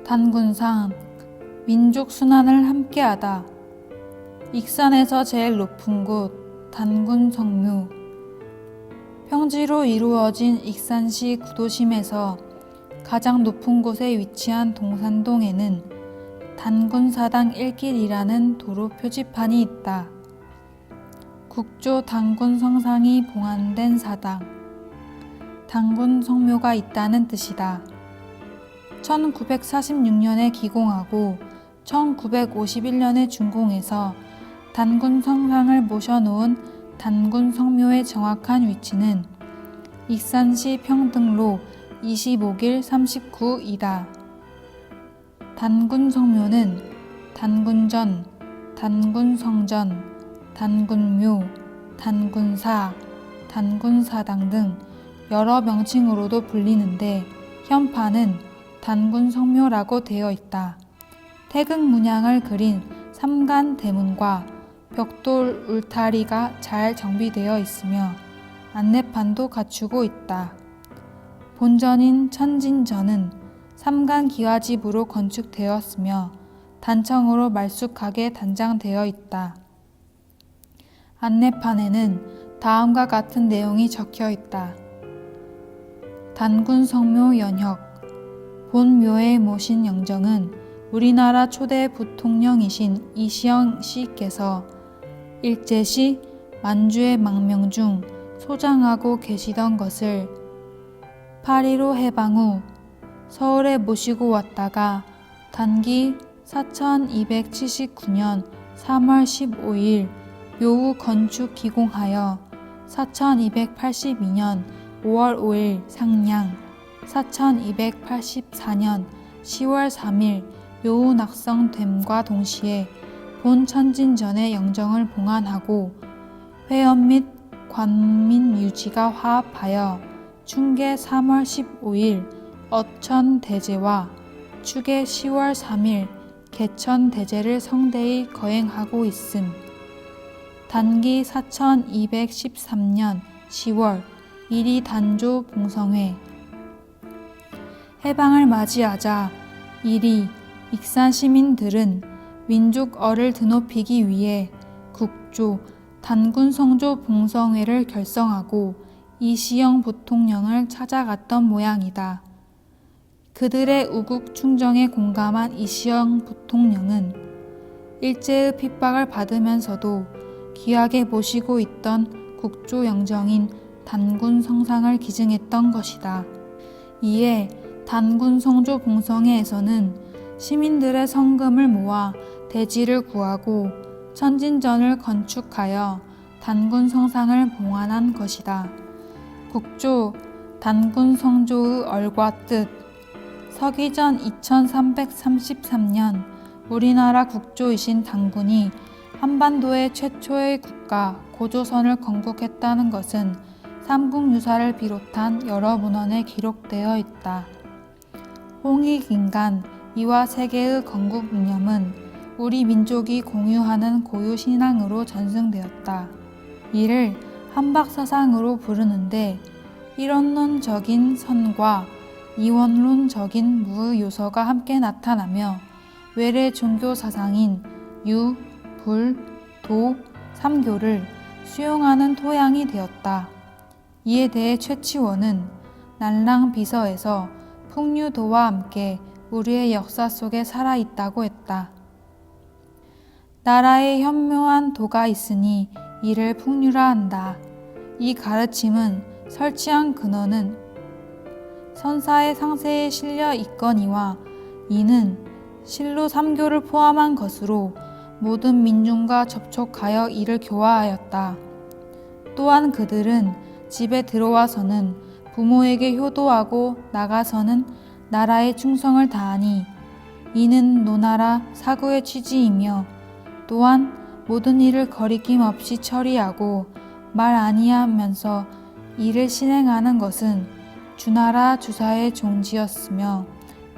단군상 민족 순환을 함께하다. 익산에서 제일 높은 곳 단군성묘. 평지로 이루어진 익산시 구도심에서 가장 높은 곳에 위치한 동산동에는 단군사당 1길이라는 도로 표지판이 있다. 국조 단군성상이 봉안된 사당, 단군성묘가 있다는 뜻이다. 1946년에 기공하고 1951년에 준공해서 단군성상을 모셔놓은 단군성묘의 정확한 위치는 익산시 평등로 25길 39이다. 단군성묘는 단군전, 단군성전, 단군묘, 단군사, 단군사당 등 여러 명칭으로도 불리는데 현판은 단군성묘라고 되어 있다. 태극 문양을 그린 삼간 대문과 벽돌 울타리가 잘 정비되어 있으며 안내판도 갖추고 있다. 본전인 천진전은 삼간 기와집으로 건축되었으며 단청으로 말쑥하게 단장되어 있다. 안내판에는 다음과 같은 내용이 적혀 있다. 단군성묘 연혁. 본 묘에 모신 영정은 우리나라 초대 부통령이신 이시영 시께서 일제시 만주의 망명 중 소장하고 계시던 것을 8.15 해방 후 서울에 모시고 왔다가 단기 4279년 3월 15일 묘우 건축 기공하여 4282년 5월 5일 상냥, 4284년 10월 3일 묘우 낙성됨과 동시에 본 천진전의 영정을 봉안하고 회원 및 관민 유지가 화합하여 충계 3월 15일 어천 대제와 추계 10월 3일 개천 대제를 성대히 거행하고 있음. 단기 4213년 10월 일이 단조 봉성회. 해방을 맞이하자 이리 익산 시민들은 민족어를 드높이기 위해 국조 단군성조 봉성회를 결성하고 이시영 부통령을 찾아갔던 모양이다. 그들의 우국 충정에 공감한 이시영 부통령은 일제의 핍박을 받으면서도 귀하게 모시고 있던 국조 영정인 단군성상을 기증했던 것이다. 이에 단군성조 봉성회에서는 시민들의 성금을 모아 대지를 구하고 천진전을 건축하여 단군성상을 봉안한 것이다. 국조 단군성조의 얼과 뜻. 서기전 2333년 우리나라 국조이신 단군이 한반도의 최초의 국가 고조선을 건국했다는 것은 삼국유사를 비롯한 여러 문헌에 기록되어 있다. 홍익인간 이와 세계의 건국이념은 우리 민족이 공유하는 고유 신앙으로 전승되었다. 이를 한박사상으로 부르는데 이론론적인 선과 이원론적인 무의 요소가 함께 나타나며 외래 종교 사상인 유, 불, 도, 삼교를 수용하는 토양이 되었다. 이에 대해 최치원은 난랑비서에서 풍류도와 함께 우리의 역사 속에 살아있다고 했다. 나라에 현묘한 도가 있으니 이를 풍류라 한다. 이 가르침은 설치한 근원은 선사의 상세에 실려 있거니와 이는 실로 삼교를 포함한 것으로 모든 민중과 접촉하여 이를 교화하였다. 또한 그들은 집에 들어와서는 부모에게 효도하고 나가서는 나라에 충성을 다하니 이는 노나라 사구의 취지이며 또한 모든 일을 거리낌 없이 처리하고 말 아니하면서 일을 실행하는 것은 주나라 주사의 종지였으며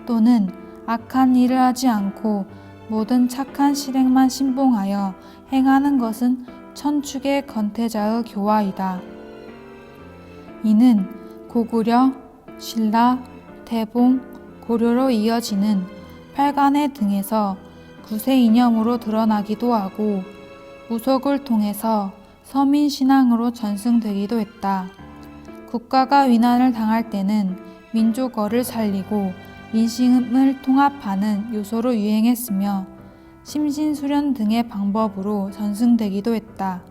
또는 악한 일을 하지 않고 모든 착한 실행만 신봉하여 행하는 것은 천축의 건태자의 교화이다. 이는 고구려, 신라, 태봉, 고려로 이어지는 팔관의 등에서 구세 이념으로 드러나기도 하고 무속을 통해서 서민 신앙으로 전승되기도 했다. 국가가 위난을 당할 때는 민족어를 살리고 민심을 통합하는 요소로 유행했으며 심신수련 등의 방법으로 전승되기도 했다.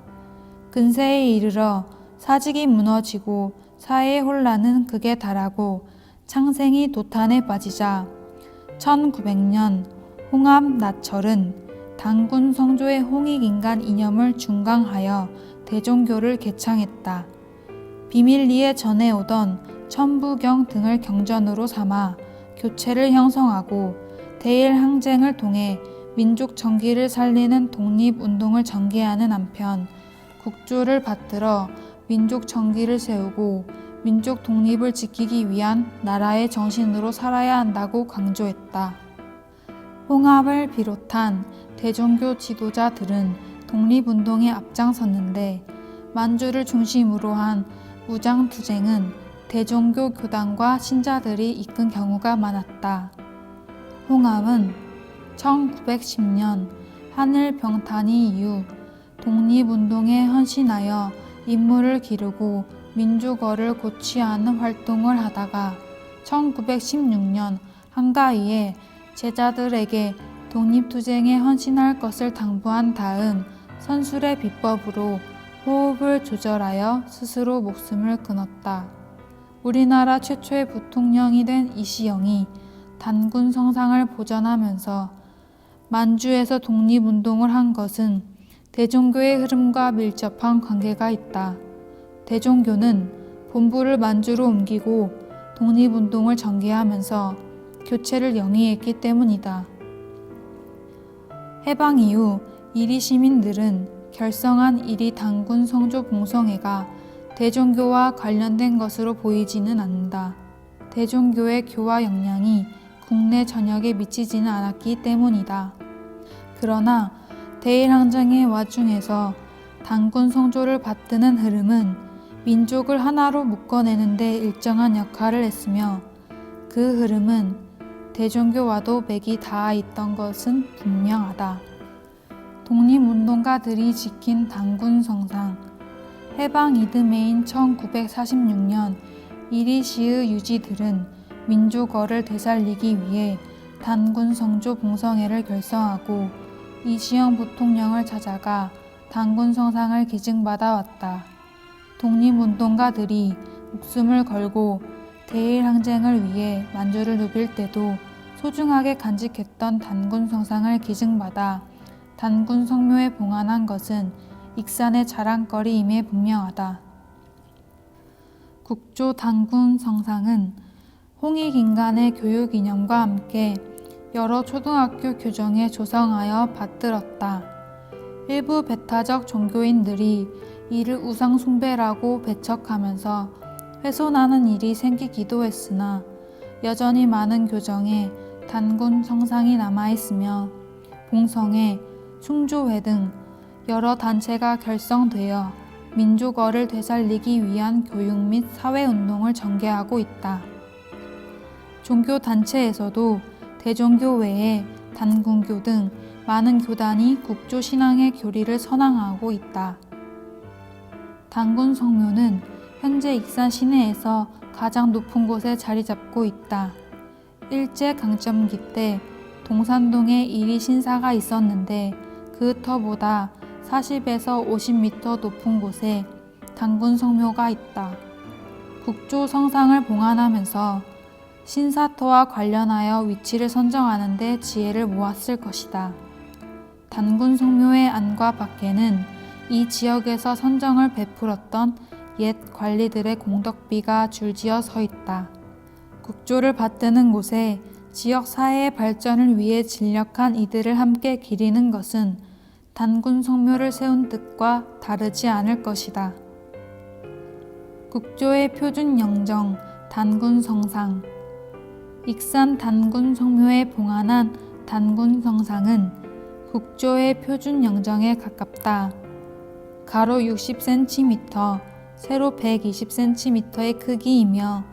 근세에 이르러 사직이 무너지고 사회의 혼란은 극에 달하고 창생이 도탄에 빠지자 1900년 홍합 나철은 단군 성조의 홍익인간 이념을 중강하여 대종교를 개창했다. 비밀리에 전해오던 천부경 등을 경전으로 삼아 교체를 형성하고 대일항쟁을 통해 민족 정기를 살리는 독립운동을 전개하는 한편 국조를 받들어 민족 정기를 세우고 민족 독립을 지키기 위한 나라의 정신으로 살아야 한다고 강조했다. 홍합을 비롯한 대종교 지도자들은 독립운동에 앞장섰는데 만주를 중심으로 한 무장투쟁은 대종교 교단과 신자들이 이끈 경우가 많았다. 홍합은 1910년 하늘 병탄이 이후 독립운동에 헌신하여 인물을 기르고 민족어를 고취하는 활동을 하다가 1916년 한가위에 제자들에게 독립투쟁에 헌신할 것을 당부한 다음 선술의 비법으로 호흡을 조절하여 스스로 목숨을 끊었다. 우리나라 최초의 부통령이 된 이시영이 단군 성상을 보전하면서 만주에서 독립운동을 한 것은 대종교의 흐름과 밀접한 관계가 있다. 대종교는 본부를 만주로 옮기고 독립운동을 전개하면서 교체를 영위했기 때문이다. 해방 이후 이리 시민들은 결성한 이리 단군 성조 봉성회가 대종교와 관련된 것으로 보이지는 않는다. 대종교의 교화 역량이 국내 전역에 미치지는 않았기 때문이다. 그러나 대일항쟁의 와중에서 단군 성조를 받드는 흐름은 민족을 하나로 묶어내는 데 일정한 역할을 했으며 그 흐름은 대종교와도 맥이 닿아 있던 것은 분명하다. 독립운동가들이 지킨 단군 성상. 해방 이듬해인 1946년 이리시의 유지들은 민족어를 되살리기 위해 단군 성조 봉성회를 결성하고 이시영 부통령을 찾아가 단군 성상을 기증받아 왔다. 독립운동가들이 목숨을 걸고 대일항쟁을 위해 만주를 누빌 때도 소중하게 간직했던 단군 성상을 기증받아 단군 성묘에 봉안한 것은 익산의 자랑거리임에 분명하다. 국조 단군 성상은 홍익인간의 교육 이념과 함께 여러 초등학교 교정에 조성하여 받들었다. 일부 배타적 종교인들이 이를 우상 숭배라고 배척하면서 훼손하는 일이 생기기도 했으나 여전히 많은 교정에 단군 성상이 남아있으며 봉성회, 숭조회 등 여러 단체가 결성되어 민족어를 되살리기 위한 교육 및 사회운동을 전개하고 있다. 종교단체에서도 대종교 외에 단군교 등 많은 교단이 국조 신앙의 교리를 선항하고 있다. 단군 성묘는 현재 익산 시내에서 가장 높은 곳에 자리 잡고 있다. 일제강점기 때 동산동에 이리 신사가 있었는데 그 터보다 40에서 50m 높은 곳에 단군 성묘가 있다. 국조 성상을 봉안하면서 신사터와 관련하여 위치를 선정하는 데 지혜를 모았을 것이다. 단군 성묘의 안과 밖에는 이 지역에서 선정을 베풀었던 옛 관리들의 공덕비가 줄지어 서 있다. 국조를 받드는 곳에 지역 사회의 발전을 위해 진력한 이들을 함께 기리는 것은 단군 성묘를 세운 뜻과 다르지 않을 것이다. 국조의 표준 영정 단군 성상. 익산 단군 성묘에 봉안한 단군 성상은 국조의 표준 영정에 가깝다. 가로 60cm, 세로 120cm의 크기이며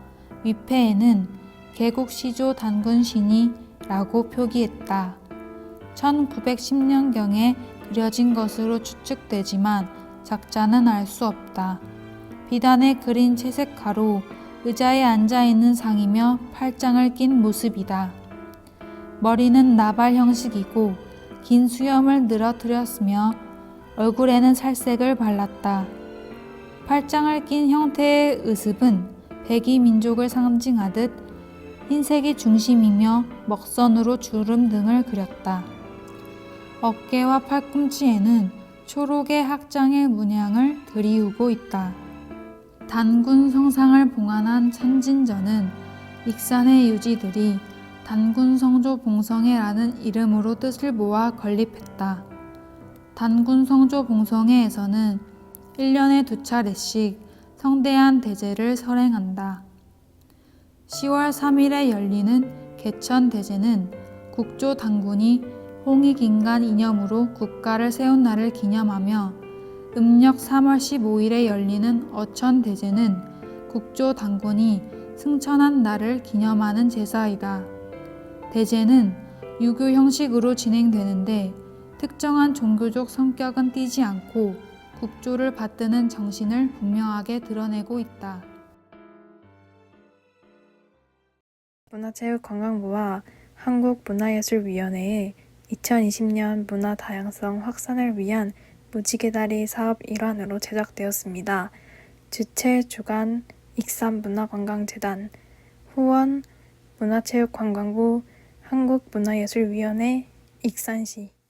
위패에는 개국 시조 단군신이 라고 표기했다. 1910년경에 그려진 것으로 추측되지만 작자는 알 수 없다. 비단에 그린 채색 가로, 의자에 앉아있는 상이며 팔짱을 낀 모습이다. 머리는 나발 형식이고 긴 수염을 늘어뜨렸으며 얼굴에는 살색을 발랐다. 팔짱을 낀 형태의 의습은 백이 민족을 상징하듯 흰색이 중심이며 먹선으로 주름 등을 그렸다. 어깨와 팔꿈치에는 초록의 학장의 문양을 그리우고 있다. 단군 성상을 봉안한 천진전은 익산의 유지들이 단군 성조 봉성회라는 이름으로 뜻을 모아 건립했다. 단군 성조 봉성회에서는 1년에 2차례씩 성대한 대제를 설행한다. 10월 3일에 열리는 개천 대제는 국조 단군이 홍익인간 이념으로 국가를 세운 날을 기념하며 음력 3월 15일에 열리는 어천 대제는 국조 단군이 승천한 날을 기념하는 제사이다. 대제는 유교 형식으로 진행되는데 특정한 종교적 성격은 띠지 않고 국조를 받드는 정신을 분명하게 드러내고 있다. 문화체육관광부와 한국문화예술위원회의 2020년 문화 다양성 확산을 위한 무지개다리 사업 일환으로 제작되었습니다. 주최 주관 익산문화관광재단, 후원 문화체육관광부, 한국문화예술위원회, 익산시.